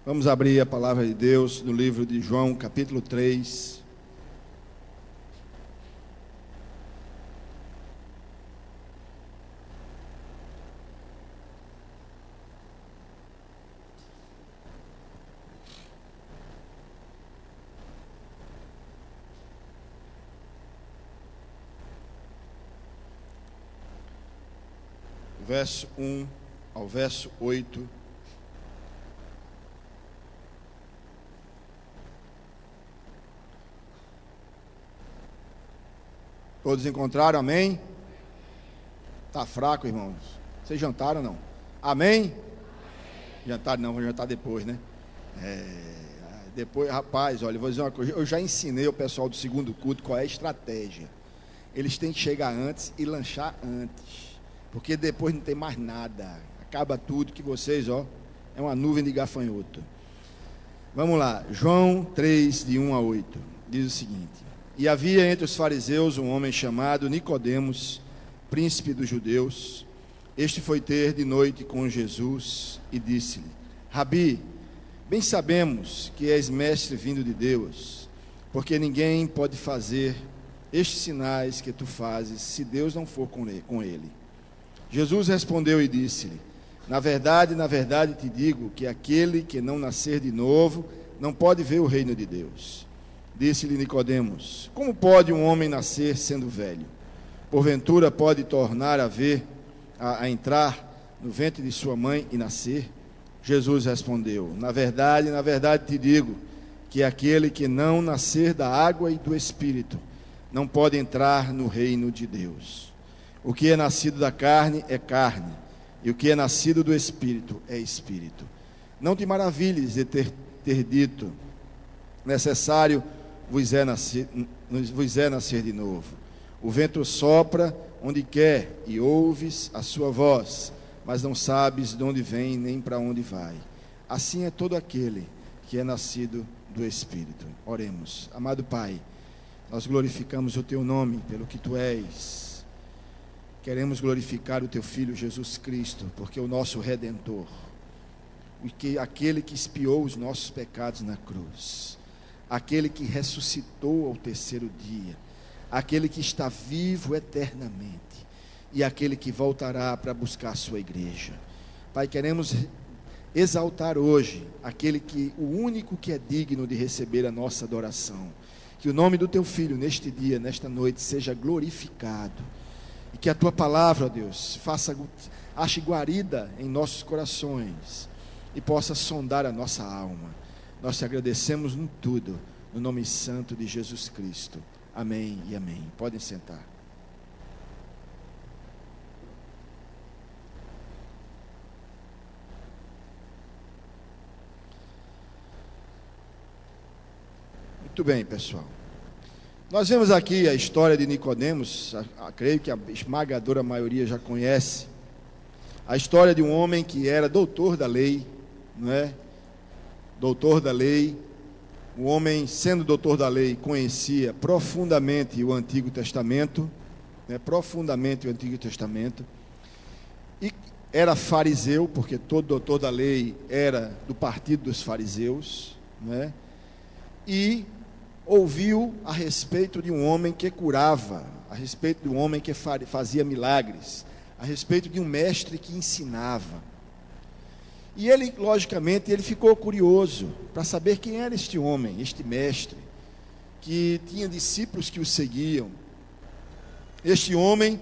Vamos abrir a palavra de Deus no livro de João, capítulo 3. Verso 1 ao verso 8. Todos encontraram, amém? Está fraco, irmãos? Vocês jantaram ou não? Amém? Jantaram não, vou jantar depois, né? Depois, rapaz, olha, vou dizer uma coisa. Eu já ensinei o pessoal do segundo culto qual é a estratégia. Eles têm que chegar antes e lanchar antes, porque depois não tem mais nada. Acaba tudo que vocês, é uma nuvem de gafanhoto. Vamos lá, João 3, de 1 a 8, diz o seguinte: E havia entre os fariseus um homem chamado Nicodemos, príncipe dos judeus. Este foi ter de noite com Jesus e disse-lhe: Rabi, bem sabemos que és mestre vindo de Deus, porque ninguém pode fazer estes sinais que tu fazes, se Deus não for com ele. Jesus respondeu e disse-lhe: na verdade te digo que aquele que não nascer de novo não pode ver o reino de Deus. Disse-lhe Nicodemos: como pode um homem nascer sendo velho? Porventura pode tornar a entrar no ventre de sua mãe e nascer? Jesus respondeu: na verdade te digo que aquele que não nascer da água e do Espírito não pode entrar no reino de Deus. O que é nascido da carne é carne, e o que é nascido do Espírito é Espírito. Não te maravilhes de ter dito: necessário vos é nascer de novo. O vento sopra onde quer, e ouves a sua voz, mas não sabes de onde vem nem para onde vai. Assim é todo aquele que é nascido do Espírito. Oremos. Amado Pai, nós glorificamos o Teu nome pelo que Tu és. Queremos glorificar o Teu Filho Jesus Cristo, porque é o nosso Redentor, aquele que expiou os nossos pecados na cruz, aquele que ressuscitou ao terceiro dia, aquele que está vivo eternamente, e aquele que voltará para buscar a sua igreja. Pai, queremos exaltar hoje o único que é digno de receber a nossa adoração. Que o nome do Teu Filho neste dia, nesta noite, seja glorificado, e que a Tua palavra, ó Deus, ache guarida em nossos corações e possa sondar a nossa alma. Nós te agradecemos em tudo, no nome santo de Jesus Cristo. Amém e amém. Podem sentar. Muito bem, pessoal. Nós vemos aqui a história de Nicodemos. Creio que a esmagadora maioria já conhece. A história de um homem que era doutor da lei, não é? Doutor da lei. O homem, sendo doutor da lei, conhecia profundamente o Antigo Testamento, né? Profundamente o Antigo Testamento. E era fariseu, porque todo doutor da lei era do partido dos fariseus, né? E ouviu a respeito de um homem que curava, a respeito de um homem que fazia milagres, a respeito de um mestre que ensinava. E ele, logicamente, ele ficou curioso para saber quem era este homem, este mestre, que tinha discípulos que o seguiam. Este homem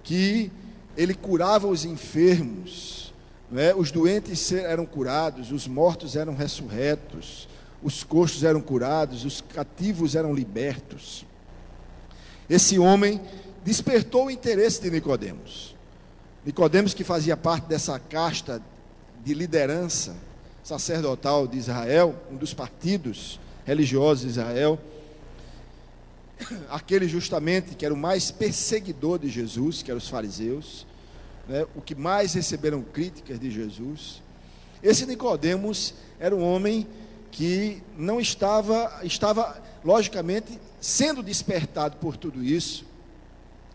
que ele curava os enfermos, não é? Os doentes eram curados, os mortos eram ressurretos, os coxos eram curados, os cativos eram libertos. Esse homem despertou o interesse de Nicodemos. Nicodemos, que fazia parte dessa casta de liderança sacerdotal de Israel, um dos partidos religiosos de Israel, aquele justamente que era o mais perseguidor de Jesus, que eram os fariseus, né, o que mais receberam críticas de Jesus. Esse Nicodemos era um homem que não estava logicamente sendo despertado por tudo isso.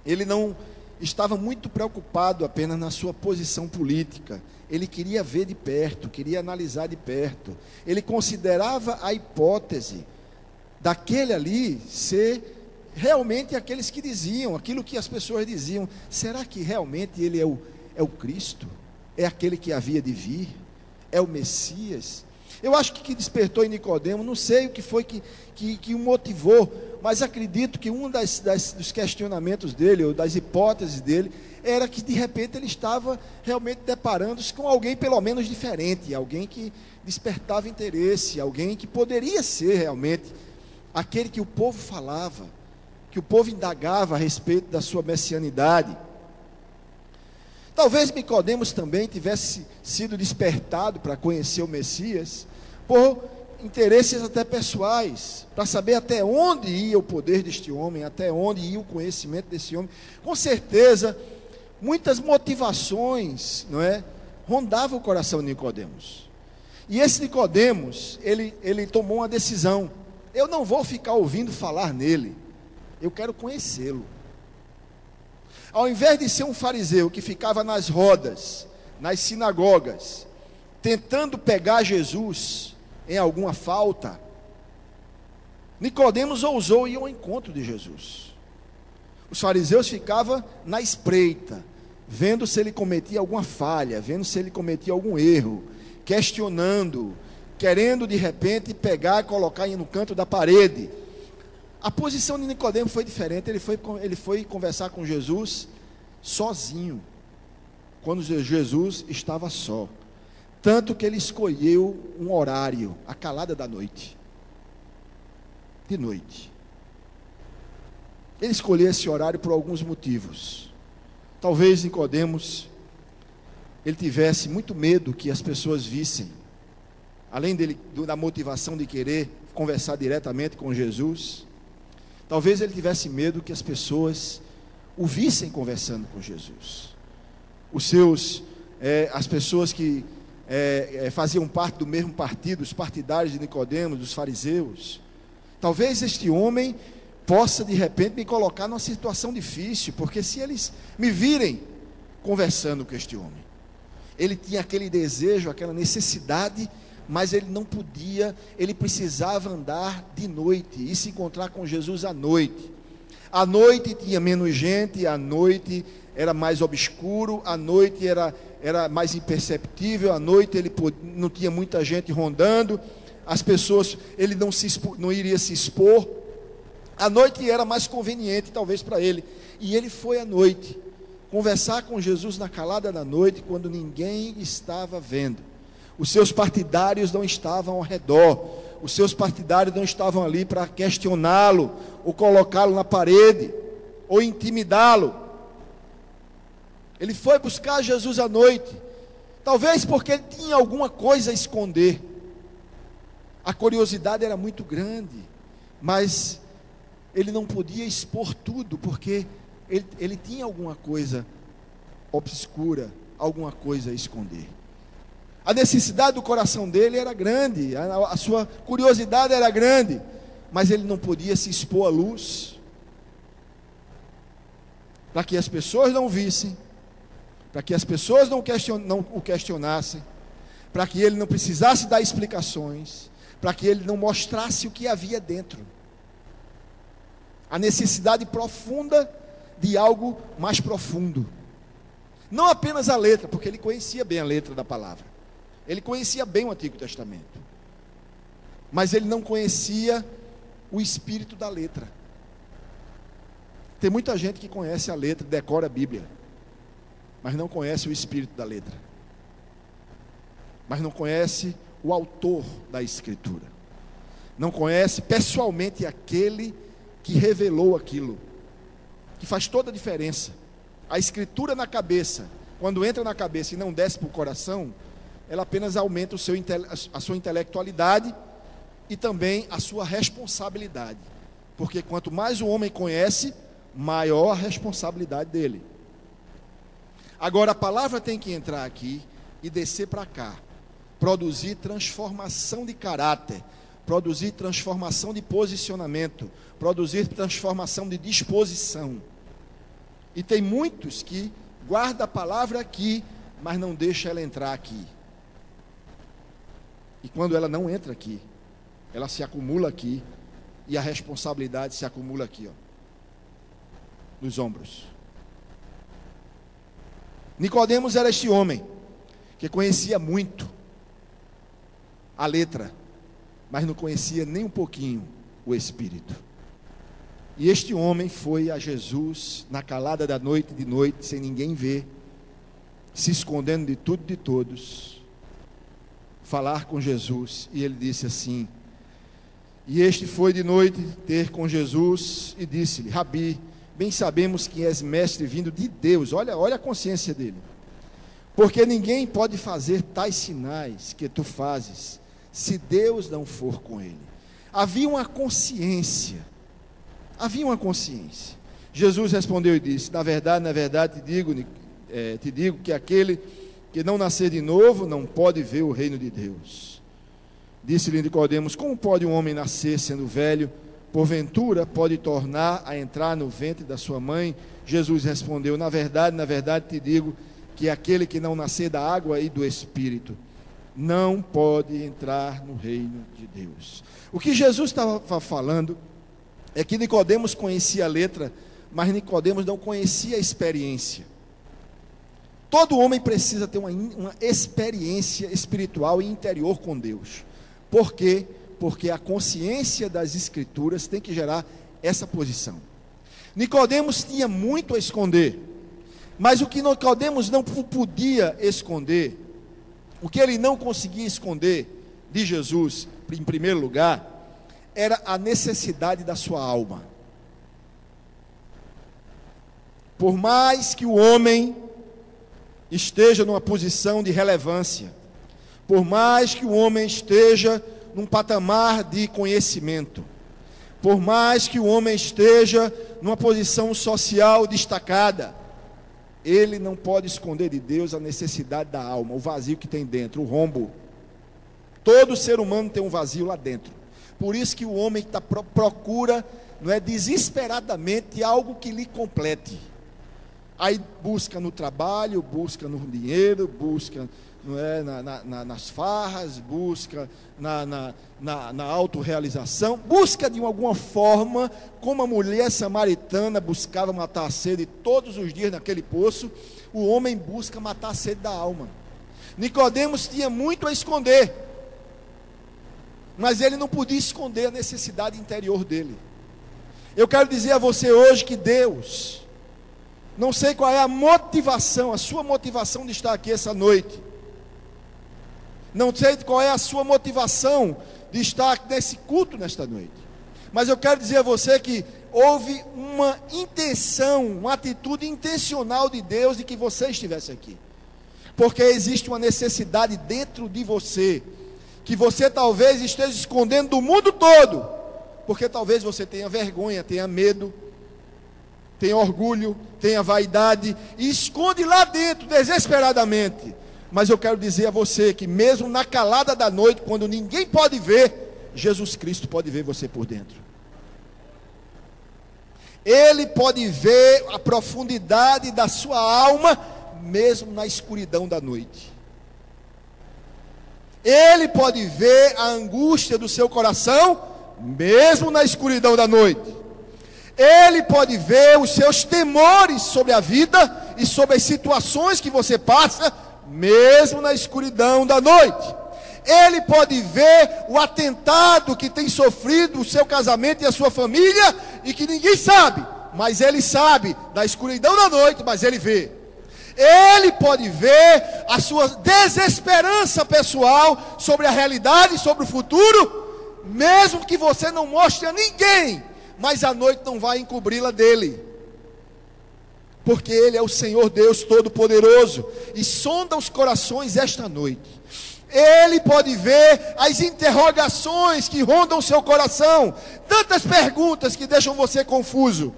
Ele não estava muito preocupado apenas na sua posição política. Ele queria ver de perto, queria analisar de perto. Ele considerava a hipótese daquele ali ser realmente aqueles que diziam, aquilo que as pessoas diziam. Será que realmente ele é o Cristo? É aquele que havia de vir? É o Messias? Eu acho que despertou em Nicodemo, não sei o que foi que o motivou, mas acredito que um dos questionamentos dele, ou das hipóteses dele, era que de repente ele estava realmente deparando-se com alguém pelo menos diferente, alguém que despertava interesse, alguém que poderia ser realmente aquele que o povo falava, que o povo indagava a respeito da sua messianidade. Talvez Nicodemos também tivesse sido despertado para conhecer o Messias por interesses até pessoais, para saber até onde ia o poder deste homem, até onde ia o conhecimento desse homem. Com certeza, muitas motivações, não é, rondavam o coração de Nicodemos. E esse Nicodemos, ele tomou uma decisão: eu não vou ficar ouvindo falar nele, eu quero conhecê-lo. Ao invés de ser um fariseu que ficava nas rodas, nas sinagogas, tentando pegar Jesus em alguma falta, Nicodemos ousou ir ao encontro de Jesus. Os fariseus ficavam na espreita, vendo se ele cometia alguma falha, vendo se ele cometia algum erro, questionando, querendo de repente pegar e colocar no canto da parede. A posição de Nicodemo foi diferente. Ele foi conversar com Jesus sozinho, quando Jesus estava só. Tanto que ele escolheu um horário, a calada da noite. De noite. Ele escolheu esse horário por alguns motivos. Talvez Nicodemos, ele tivesse muito medo que as pessoas vissem, além da motivação de querer conversar diretamente com Jesus. Talvez ele tivesse medo que as pessoas o vissem conversando com Jesus. As pessoas que faziam parte do mesmo partido, os partidários de Nicodemos, dos fariseus. Talvez este homem possa de repente me colocar numa situação difícil, porque se eles me virem conversando com este homem, ele tinha aquele desejo, aquela necessidade, mas ele não podia, ele precisava andar de noite e se encontrar com Jesus à noite. À noite tinha menos gente, à noite era mais obscuro, à noite era mais imperceptível, à noite não tinha muita gente rondando, as pessoas, ele não iria se expor. À noite era mais conveniente talvez para ele, e ele foi à noite conversar com Jesus na calada da noite, quando ninguém estava vendo. Os seus partidários não estavam ao redor, os seus partidários não estavam ali para questioná-lo, ou colocá-lo na parede, ou intimidá-lo. Ele foi buscar Jesus à noite, talvez porque ele tinha alguma coisa a esconder. A curiosidade era muito grande, mas ele não podia expor tudo, porque ele tinha alguma coisa obscura, alguma coisa a esconder. A necessidade do coração dele era grande, a sua curiosidade era grande, mas ele não podia se expor à luz, para que as pessoas não vissem, para que as pessoas não o questionassem, para que ele não precisasse dar explicações, para que ele não mostrasse o que havia dentro. A necessidade profunda de algo mais profundo. Não apenas a letra, porque ele conhecia bem a letra da palavra. Ele conhecia bem o Antigo Testamento. Mas ele não conhecia o espírito da letra. Tem muita gente que conhece a letra, decora a Bíblia, mas não conhece o espírito da letra. Mas não conhece o autor da Escritura. Não conhece pessoalmente aquele que revelou aquilo, que faz toda a diferença. A Escritura na cabeça, quando entra na cabeça e não desce para o coração, ela apenas aumenta a sua intelectualidade e também a sua responsabilidade. Porque quanto mais o homem conhece, maior a responsabilidade dele. Agora a palavra tem que entrar aqui e descer para cá, produzir transformação de caráter, produzir transformação de posicionamento, produzir transformação de disposição. E tem muitos que guardam a palavra aqui, mas não deixam ela entrar aqui. E quando ela não entra aqui, ela se acumula aqui, e a responsabilidade se acumula aqui, ó, nos ombros. Nicodemos era este homem que conhecia muito a letra, mas não conhecia nem um pouquinho o Espírito. E este homem foi a Jesus na calada da noite, de noite, sem ninguém ver, se escondendo de tudo e de todos, falar com Jesus. E ele disse assim, e este foi de noite ter com Jesus e disse-lhe: Rabi, bem sabemos que és mestre vindo de Deus. Olha a consciência dele. Porque ninguém pode fazer tais sinais que tu fazes, se Deus não for com ele. Havia uma consciência. Jesus respondeu e disse: na verdade te digo que aquele que não nascer de novo não pode ver o reino de Deus. Disse-lhe Nicodemos: como pode um homem nascer sendo velho? Porventura pode tornar a entrar no ventre da sua mãe? Jesus respondeu: na verdade te digo que aquele que não nascer da água e do Espírito não pode entrar no reino de Deus. O que Jesus estava falando é que Nicodemos conhecia a letra, mas Nicodemos não conhecia a experiência. Todo homem precisa ter uma experiência espiritual e interior com Deus. Por quê? Porque a consciência das Escrituras tem que gerar essa posição. Nicodemos tinha muito a esconder, mas o que Nicodemos não podia esconder, o que ele não conseguia esconder de Jesus, em primeiro lugar, era a necessidade da sua alma. Por mais que o homem esteja numa posição de relevância, por mais que o homem esteja num patamar de conhecimento, por mais que o homem esteja numa posição social destacada, ele não pode esconder de Deus a necessidade da alma, o vazio que tem dentro, o rombo. Todo ser humano tem um vazio lá dentro. Por isso que o homem procura, não é, desesperadamente algo que lhe complete. Aí busca no trabalho, busca no dinheiro, busca, não é, nas farras, busca na autorrealização, busca de alguma forma, como a mulher samaritana buscava matar a sede todos os dias naquele poço, o homem busca matar a sede da alma. Nicodemos tinha muito a esconder, mas ele não podia esconder a necessidade interior dele. Eu quero dizer a você hoje que Deus, não sei qual é a motivação, a sua motivação de estar aqui essa noite, não sei qual é a sua motivação de estar nesse culto nesta noite, mas eu quero dizer a você que houve uma intenção, uma atitude intencional de Deus de que você estivesse aqui, porque existe uma necessidade dentro de você, que você talvez esteja escondendo do mundo todo, porque talvez você tenha vergonha, tenha medo, tenha orgulho, tenha vaidade, e esconde lá dentro desesperadamente. Mas eu quero dizer a você que mesmo na calada da noite, quando ninguém pode ver, Jesus Cristo pode ver você por dentro. Ele pode ver a profundidade da sua alma, mesmo na escuridão da noite. Ele pode ver a angústia do seu coração, mesmo na escuridão da noite. Ele pode ver os seus temores sobre a vida e sobre as situações que você passa, mesmo na escuridão da noite. Ele pode ver o atentado que tem sofrido o seu casamento e a sua família, e que ninguém sabe, mas ele sabe, da escuridão da noite, mas ele vê. Ele pode ver a sua desesperança pessoal sobre a realidade, sobre o futuro, mesmo que você não mostre a ninguém, mas a noite não vai encobri-la dele, porque Ele é o Senhor Deus Todo-Poderoso, e sonda os corações esta noite. Ele pode ver as interrogações que rondam o seu coração, tantas perguntas que deixam você confuso.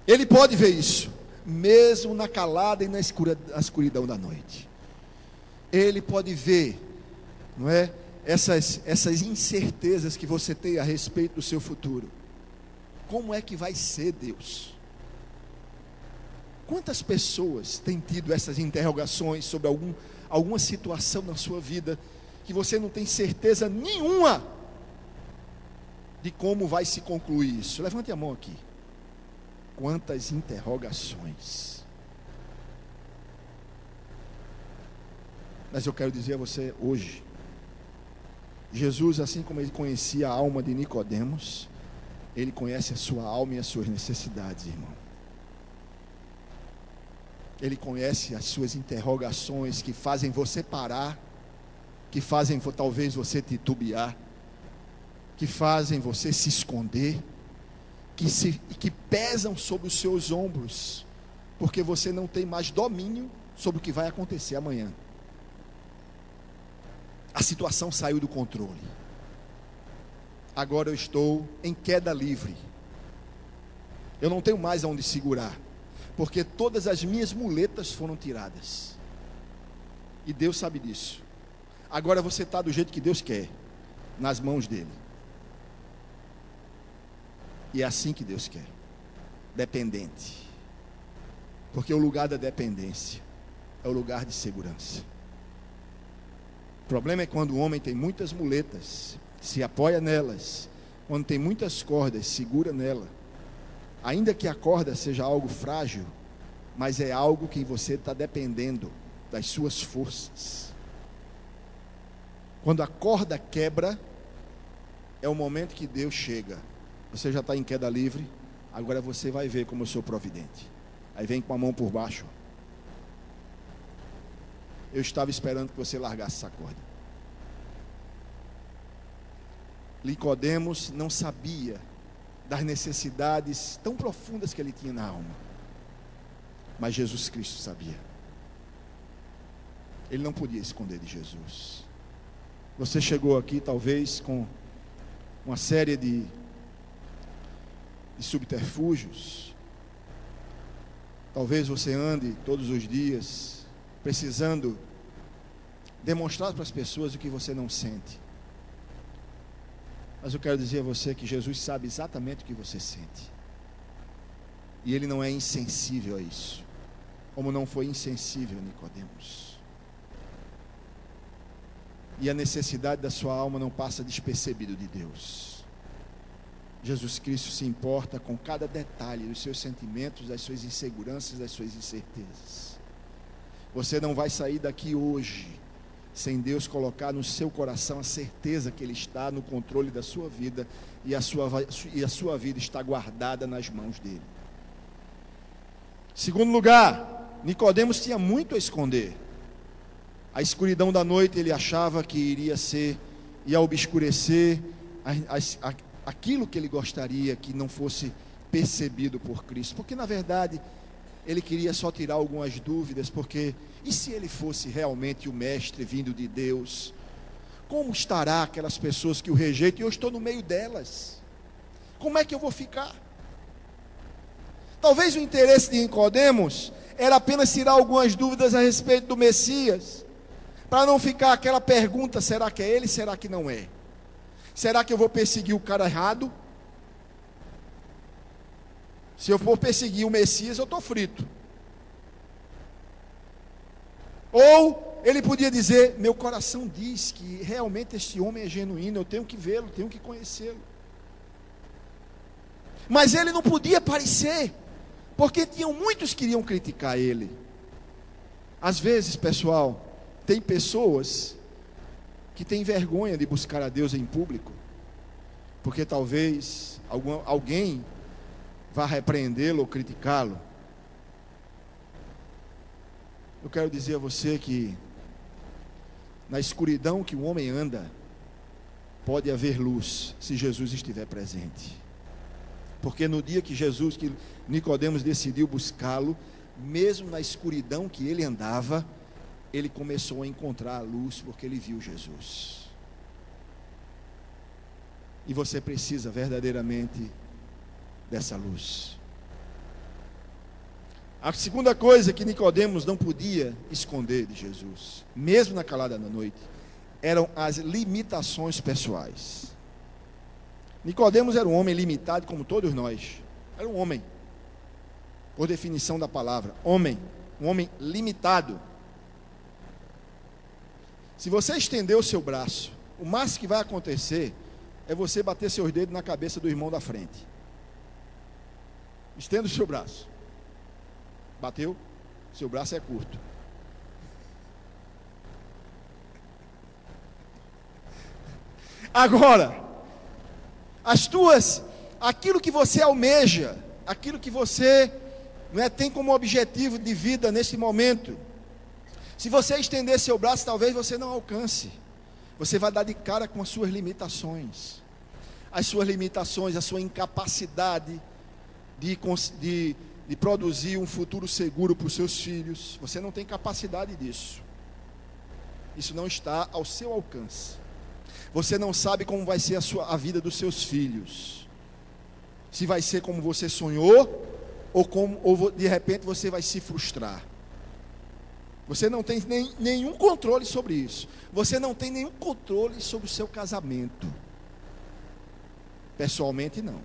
Ele pode ver isso, mesmo na calada e na escuridão da noite. Ele pode ver, não é, essas incertezas que você tem a respeito do seu futuro. Como é que vai ser, Deus? Quantas pessoas têm tido essas interrogações sobre alguma situação na sua vida que você não tem certeza nenhuma de como vai se concluir isso? Levante a mão aqui. Quantas interrogações. Mas eu quero dizer a você hoje, Jesus, assim como ele conhecia a alma de Nicodemos, ele conhece a sua alma e as suas necessidades, irmão. Ele conhece as suas interrogações que fazem você parar, que fazem talvez você titubear, que fazem você se esconder, que pesam sobre os seus ombros, porque você não tem mais domínio sobre o que vai acontecer amanhã. A situação saiu do controle. Agora eu estou em queda livre. Eu não tenho mais aonde segurar, porque todas as minhas muletas foram tiradas. E Deus sabe disso. Agora você está do jeito que Deus quer, nas mãos dele. E é assim que Deus quer. Dependente. Porque o lugar da dependência é o lugar de segurança. O problema é quando o homem tem muitas muletas, se apoia nelas. Quando tem muitas cordas, segura nela. Ainda que a corda seja algo frágil, mas é algo que você está dependendo das suas forças. Quando a corda quebra, é o momento que Deus chega. Você já está em queda livre, agora você vai ver como eu sou providente. Aí vem com a mão por baixo. Eu estava esperando que você largasse essa corda. Nicodemos não sabia das necessidades tão profundas que ele tinha na alma, mas Jesus Cristo sabia. Ele não podia esconder de Jesus. Você chegou aqui talvez com uma série de subterfúgios. Talvez você ande todos os dias precisando demonstrar para as pessoas o que você não sente. Mas eu quero dizer a você que Jesus sabe exatamente o que você sente. E Ele não é insensível a isso, como não foi insensível a Nicodemos. E a necessidade da sua alma não passa despercebido de Deus. Jesus Cristo se importa com cada detalhe dos seus sentimentos, das suas inseguranças, das suas incertezas. Você não vai sair daqui hoje sem Deus colocar no seu coração a certeza que Ele está no controle da sua vida e a sua vida está guardada nas mãos dEle. Segundo lugar, Nicodemos tinha muito a esconder. A escuridão da noite ele achava que ia obscurecer aquilo que ele gostaria que não fosse percebido por Cristo, porque na verdade ele queria só tirar algumas dúvidas, porque e se ele fosse realmente o mestre vindo de Deus, como estará aquelas pessoas que o rejeitam, e eu estou no meio delas, como é que eu vou ficar? Talvez o interesse de Nicodemos era apenas tirar algumas dúvidas a respeito do Messias, para não ficar aquela pergunta: será que é ele, será que não é? Será que eu vou perseguir o cara errado? Se eu for perseguir o Messias, eu estou frito. Ou ele podia dizer: meu coração diz que realmente este homem é genuíno, eu tenho que vê-lo, tenho que conhecê-lo. Mas ele não podia aparecer, porque tinham muitos que iriam criticar ele. Às vezes, pessoal, tem pessoas que têm vergonha de buscar a Deus em público, porque talvez alguém vá repreendê-lo ou criticá-lo. Eu quero dizer a você que na escuridão que o homem anda, pode haver luz se Jesus estiver presente. Porque no dia que Nicodemos decidiu buscá-lo, mesmo na escuridão que ele andava, ele começou a encontrar a luz, porque ele viu Jesus. E você precisa verdadeiramente dessa luz. A segunda coisa que Nicodemos não podia esconder de Jesus, mesmo na calada da noite, eram as limitações pessoais. Nicodemos era um homem limitado como todos nós. Era um homem, por definição da palavra, homem, um homem limitado. Se você estender o seu braço, o máximo que vai acontecer é você bater seus dedos na cabeça do irmão da frente. Estenda o seu braço. Bateu? Seu braço é curto. Agora, aquilo que você almeja, aquilo que você tem como objetivo de vida nesse momento, se você estender seu braço, talvez você não alcance. Você vai dar de cara com as suas limitações. As suas limitações, a sua incapacidade de produzir um futuro seguro para os seus filhos. Você não tem capacidade disso. Isso não está ao seu alcance. Você não sabe como vai ser a vida dos seus filhos. Se vai ser como você sonhou, ou de repente você vai se frustrar. Você não tem nenhum controle sobre isso. Você não tem nenhum controle sobre o seu casamento. Pessoalmente, não.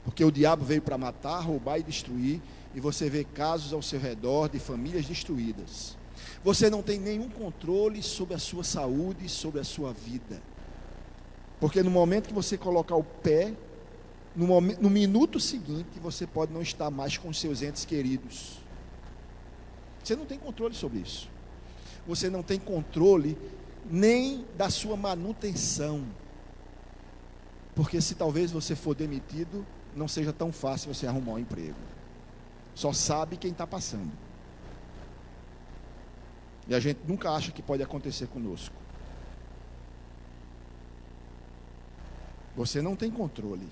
Porque o diabo veio para matar, roubar e destruir. E você vê casos ao seu redor de famílias destruídas. Você não tem nenhum controle sobre a sua saúde, sobre a sua vida. Porque no momento que você colocar o pé, no minuto seguinte, você pode não estar mais com os seus entes queridos. Você não tem controle sobre isso. Você não tem controle nem da sua manutenção. Porque se talvez você for demitido, não seja tão fácil você arrumar um emprego. Só sabe quem está passando. E a gente nunca acha que pode acontecer conosco. Você não tem controle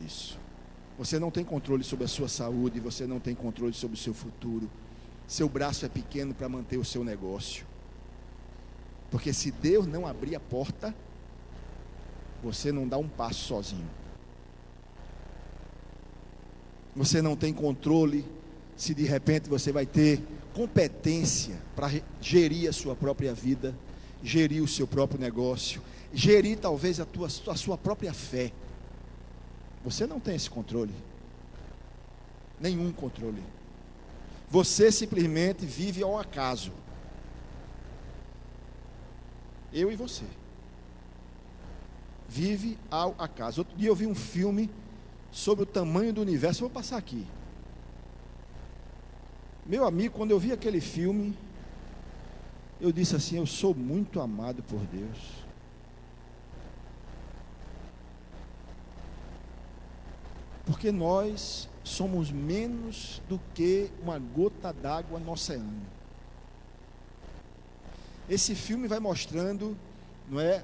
disso. Você não tem controle sobre a sua saúde. Você não tem controle sobre o seu futuro. Seu braço é pequeno para manter o seu negócio. Porque se Deus não abrir a porta, você não dá um passo sozinho. Você não tem controle se de repente você vai ter competência para gerir a sua própria vida, gerir o seu próprio negócio, gerir talvez a sua própria fé. Você não tem esse controle. Nenhum controle. Você simplesmente vive ao acaso. Eu e você. Vive ao acaso. Outro dia eu vi um filme sobre o tamanho do universo. Eu vou passar aqui. Meu amigo, quando eu vi aquele filme, eu disse assim: eu sou muito amado por Deus. Porque nós somos menos do que uma gota d'água no oceano. Esse filme vai mostrando, não é,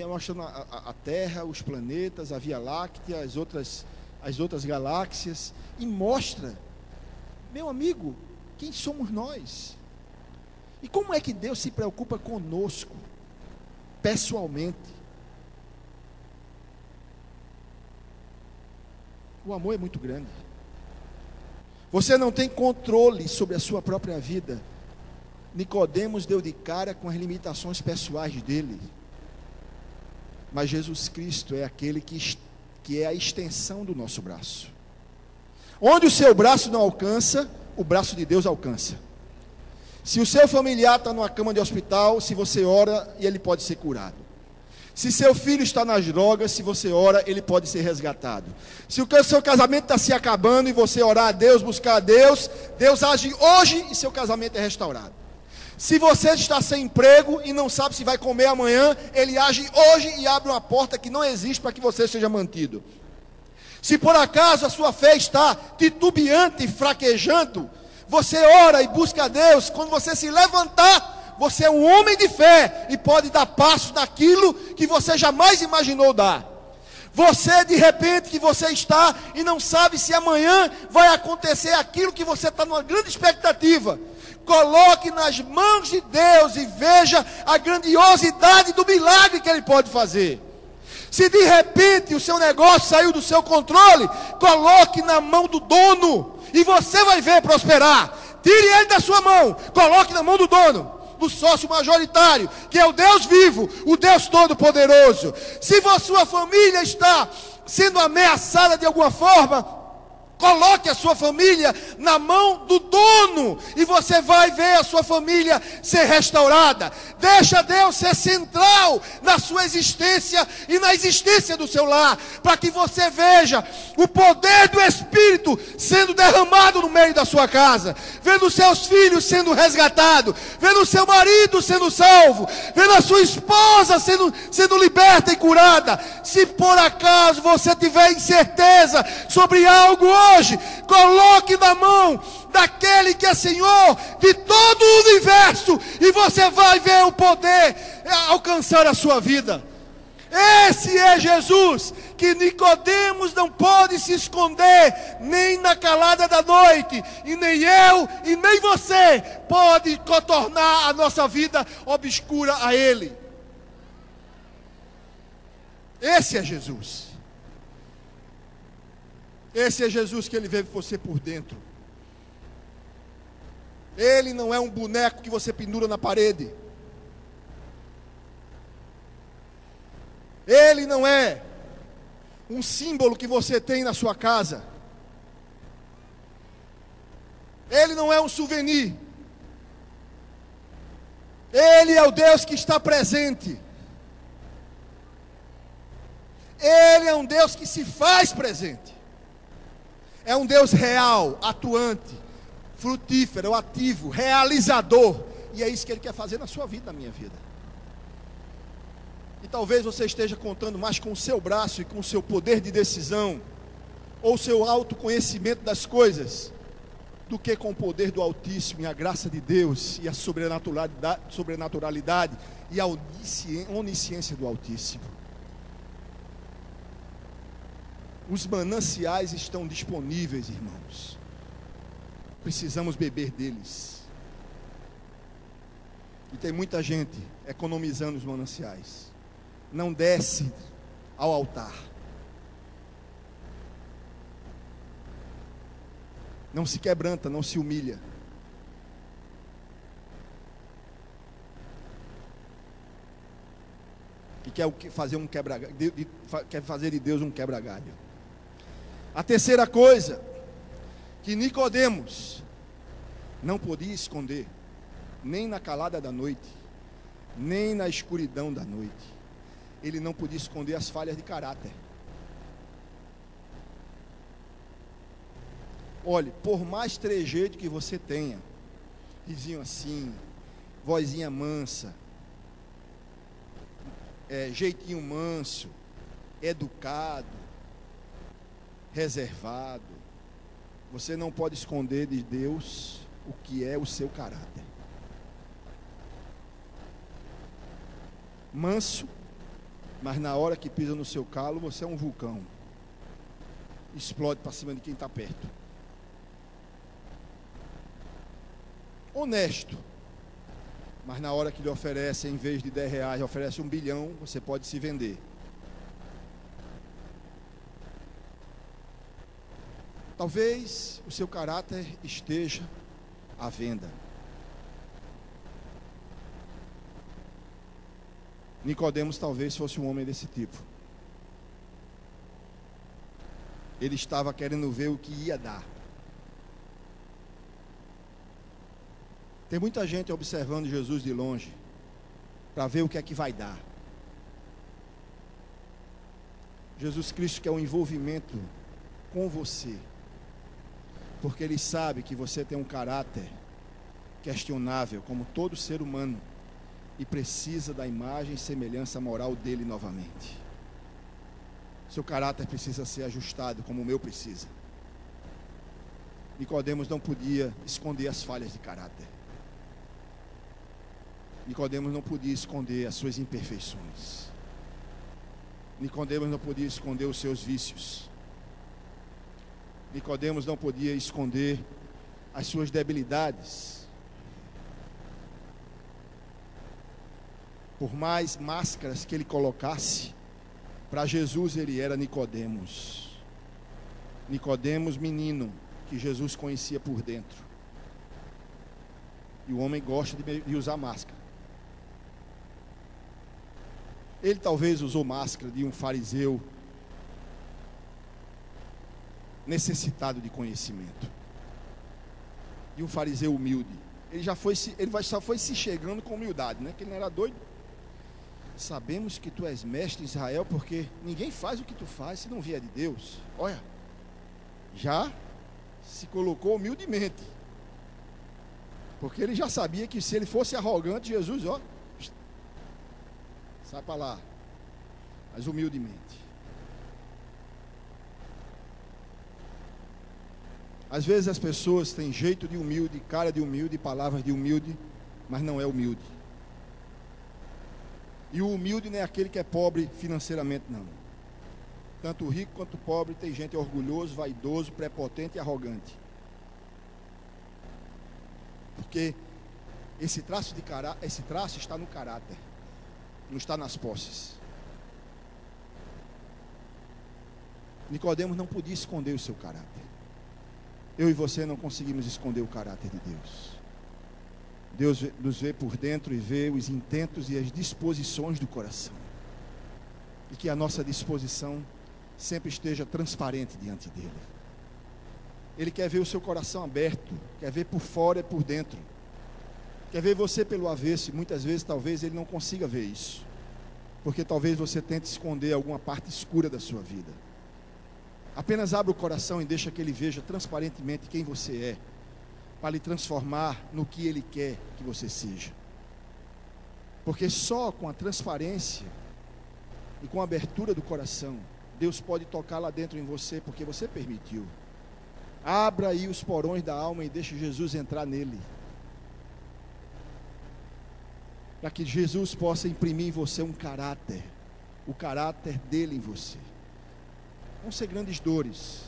mostrando a Terra, os planetas, a Via Láctea, as outras galáxias, e mostra, meu amigo, quem somos nós? E como é que Deus se preocupa conosco, pessoalmente? O amor é muito grande. Você não tem controle sobre a sua própria vida. Nicodemos deu de cara com as limitações pessoais dele. Mas Jesus Cristo é aquele que é a extensão do nosso braço. Onde o seu braço não alcança, o braço de Deus alcança. Se o seu familiar está numa cama de hospital, se você ora, ele pode ser curado. Se seu filho está nas drogas, se você ora, ele pode ser resgatado. Se o seu casamento está se acabando e você orar a Deus, buscar a Deus, Deus age hoje e seu casamento é restaurado. Se você está sem emprego e não sabe se vai comer amanhã, Ele age hoje e abre uma porta que não existe para que você seja mantido. Se por acaso a sua fé está titubeante, fraquejando, você ora e busca a Deus. Quando você se levantar, você é um homem de fé e pode dar passos daquilo que você jamais imaginou dar. Você de repente que você está e não sabe se amanhã vai acontecer aquilo que você está numa grande expectativa. Coloque nas mãos de Deus e veja a grandiosidade do milagre que Ele pode fazer. Se de repente o seu negócio saiu do seu controle, coloque na mão do dono e você vai ver prosperar. Tire ele da sua mão, coloque na mão do dono. do sócio majoritário, que é o Deus vivo, o Deus Todo-Poderoso. Se a sua família está sendo ameaçada de alguma forma, coloque a sua família na mão do dono e você vai ver a sua família ser restaurada. Deixa Deus ser central na sua existência e na existência do seu lar, para que você veja o poder do Espírito sendo derramado no meio da sua casa, vendo seus filhos sendo resgatados, vendo seu marido sendo salvo, vendo a sua esposa sendo liberta e curada. Se por acaso você tiver incerteza sobre algo hoje, coloque na mão daquele que é Senhor de todo o universo, e você vai ver o poder alcançar a sua vida. Esse é Jesus, que Nicodemos não pode se esconder, nem na calada da noite, e nem eu, e nem você, pode contornar a nossa vida obscura a Ele. Esse é Jesus. Esse é Jesus que Ele vê você por dentro. Ele não é um boneco que você pendura na parede. Ele não é um símbolo que você tem na sua casa. Ele não é um souvenir. Ele é o Deus que está presente. Ele é um Deus que se faz presente. É um Deus real, atuante, frutífero, ativo, realizador. E é isso que Ele quer fazer na sua vida, na minha vida. E talvez você esteja contando mais com o seu braço e com o seu poder de decisão, ou o seu autoconhecimento das coisas, do que com o poder do Altíssimo e a graça de Deus e a sobrenaturalidade e a onisciência do Altíssimo. Os mananciais estão disponíveis, irmãos. Precisamos beber deles. E tem muita gente economizando os mananciais. Não desce ao altar. Não se quebranta, não se humilha. E quer fazer de Deus um quebra-galho. A terceira coisa que Nicodemos não podia esconder, nem na calada da noite, nem na escuridão da noite, ele não podia esconder as falhas de caráter. Olhe, por mais trejeito que você tenha, vizinho assim, vozinha mansa, jeitinho manso, educado, reservado, você não pode esconder de Deus o que é o seu caráter. Manso, mas na hora que pisa no seu calo, você é um vulcão. Explode para cima de quem está perto. Honesto, mas na hora que lhe oferece, em vez de 10 reais, oferece 1 bilhão, você pode se vender. Talvez o seu caráter esteja à venda. Nicodemos talvez fosse um homem desse tipo. Ele estava querendo ver o que ia dar. Tem muita gente observando Jesus de longe para ver o que é que vai dar. Jesus Cristo quer um envolvimento com você, porque Ele sabe que você tem um caráter questionável, como todo ser humano, e precisa da imagem e semelhança moral dele novamente. Seu caráter precisa ser ajustado, como o meu precisa. Nicodemos não podia esconder as falhas de caráter. Nicodemos não podia esconder as suas imperfeições. Nicodemos não podia esconder os seus vícios. Nicodemos não podia esconder as suas debilidades. Por mais máscaras que ele colocasse, para Jesus ele era Nicodemos. Nicodemos, menino, que Jesus conhecia por dentro. E o homem gosta de usar máscara. Ele talvez usou máscara de um fariseu necessitado de conhecimento, de um fariseu humilde. Ele só foi se chegando com humildade, né? Que ele não era doido. Sabemos que tu és mestre em Israel, porque ninguém faz o que tu faz se não vier de Deus. Olha, já se colocou humildemente, porque ele já sabia que se ele fosse arrogante, Jesus, ó, sai para lá, mas humildemente. Às vezes as pessoas têm jeito de humilde, cara de humilde, palavras de humilde, mas não é humilde. E o humilde não é aquele que é pobre financeiramente, não. Tanto o rico quanto o pobre tem gente orgulhoso, vaidoso, prepotente e arrogante. Porque esse traço está no caráter, não está nas posses. Nicodemos não podia esconder o seu caráter. Eu e você não conseguimos esconder o caráter de Deus. Deus nos vê por dentro e vê os intentos e as disposições do coração. E que a nossa disposição sempre esteja transparente diante dele. Ele quer ver o seu coração aberto, quer ver por fora e por dentro. Quer ver você pelo avesso, e muitas vezes talvez ele não consiga ver isso. Porque talvez você tente esconder alguma parte escura da sua vida. Apenas abra o coração e deixa que ele veja transparentemente quem você é, para lhe transformar no que ele quer que você seja. Porque só com a transparência e com a abertura do coração, Deus pode tocar lá dentro em você, porque você permitiu. Abra aí os porões da alma e deixe Jesus entrar nele, para que Jesus possa imprimir em você um caráter, o caráter dele em você. Vão ser grandes dores,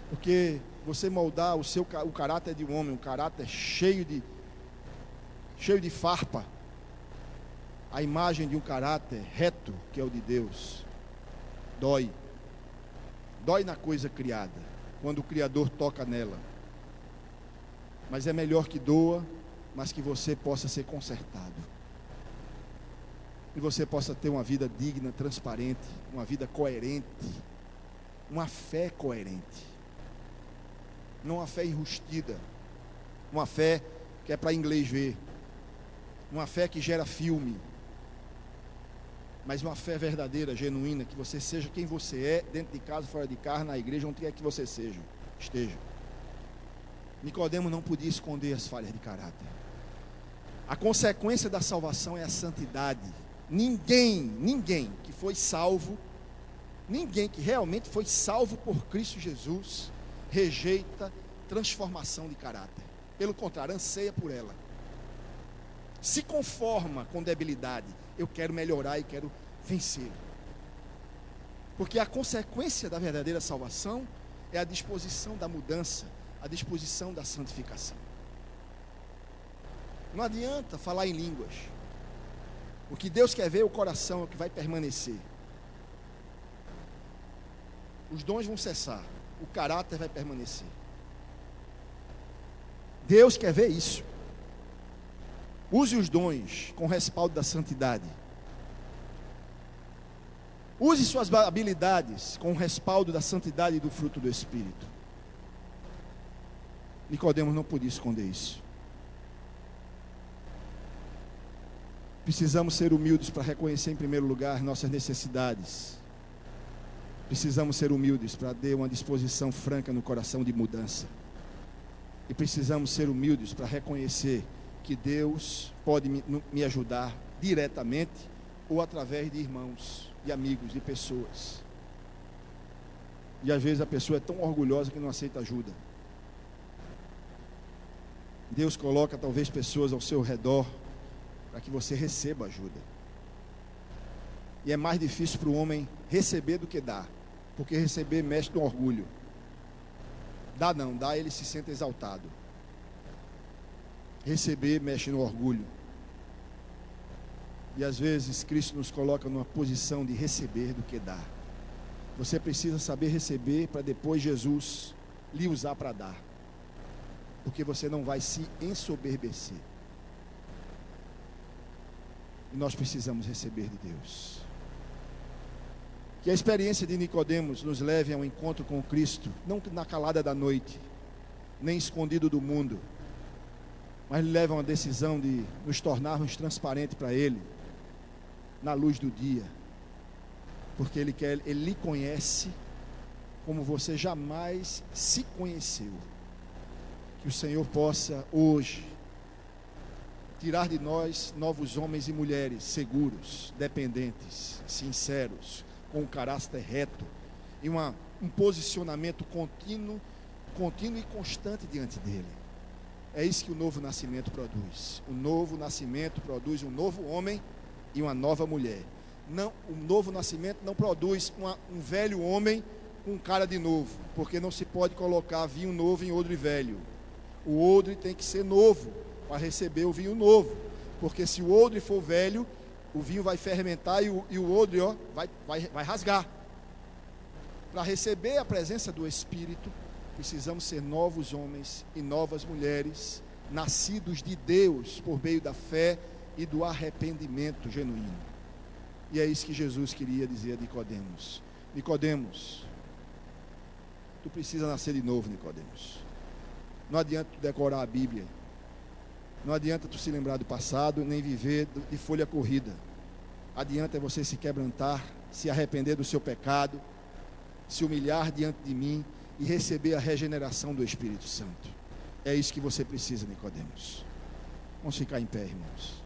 porque você moldar o caráter de um homem, um caráter cheio de farpa, a imagem de um caráter reto, que é o de Deus, dói na coisa criada, quando o Criador toca nela. Mas é melhor que doa, mas que você possa ser consertado, e você possa ter uma vida digna, transparente, uma vida coerente, uma fé coerente, não uma fé enrustida, uma fé que é para inglês ver, uma fé que gera filme, mas uma fé verdadeira, genuína, que você seja quem você é, dentro de casa, fora de casa, na igreja, onde quer que você esteja. Nicodemos não podia esconder as falhas de caráter. A consequência da salvação é a santidade. Ninguém que foi salvo, ninguém que realmente foi salvo por Cristo Jesus, rejeita transformação de caráter. Pelo contrário, anseia por ela. Se conforma com debilidade. Eu quero melhorar e quero vencer. Porque a consequência da verdadeira salvação é a disposição da mudança, a disposição da santificação. Não adianta falar em línguas. O que Deus quer ver é o coração, é o que vai permanecer. Os dons vão cessar, o caráter vai permanecer. Deus quer ver isso. Use os dons com respaldo da santidade. Use suas habilidades com o respaldo da santidade e do fruto do Espírito. Nicodemos não podia esconder isso. Precisamos ser humildes para reconhecer em primeiro lugar nossas necessidades. Precisamos ser humildes para ter uma disposição franca no coração de mudança. E precisamos ser humildes para reconhecer que Deus pode me ajudar diretamente ou através de irmãos, de amigos, de pessoas. E às vezes a pessoa é tão orgulhosa que não aceita ajuda. Deus coloca talvez pessoas ao seu redor para que você receba ajuda. E é mais difícil para o homem receber do que dar, porque receber mexe no orgulho. Dá, ele se sente exaltado. Receber mexe no orgulho. E às vezes Cristo nos coloca numa posição de receber do que dar. Você precisa saber receber para depois Jesus lhe usar para dar. porque você não vai se ensoberbecer. E nós precisamos receber de Deus. Que a experiência de Nicodemos nos leve a um encontro com Cristo, não na calada da noite, nem escondido do mundo, mas leve a uma decisão de nos tornarmos transparentes para Ele, na luz do dia, porque Ele lhe conhece como você jamais se conheceu. Que o Senhor possa hoje tirar de nós novos homens e mulheres seguros, dependentes, sinceros, com um caráter reto e um posicionamento contínuo e constante diante dele. É isso que o novo nascimento produz. O novo nascimento produz um novo homem e uma nova mulher. Não, o novo nascimento não produz um velho homem com cara de novo, porque não se pode colocar vinho novo em odre velho. O odre tem que ser novo para receber o vinho novo, porque se o odre for velho, o vinho vai fermentar e o odre vai rasgar. Para receber a presença do Espírito, precisamos ser novos homens e novas mulheres, nascidos de Deus por meio da fé e do arrependimento genuíno. E é isso que Jesus queria dizer a Nicodemos. Nicodemos, tu precisa nascer de novo, Nicodemos. Não adianta tu decorar a Bíblia, não adianta tu se lembrar do passado, nem viver de folha corrida. Adianta você se quebrantar, se arrepender do seu pecado, se humilhar diante de mim e receber a regeneração do Espírito Santo. É isso que você precisa, Nicodemos. Vamos ficar em pé, irmãos.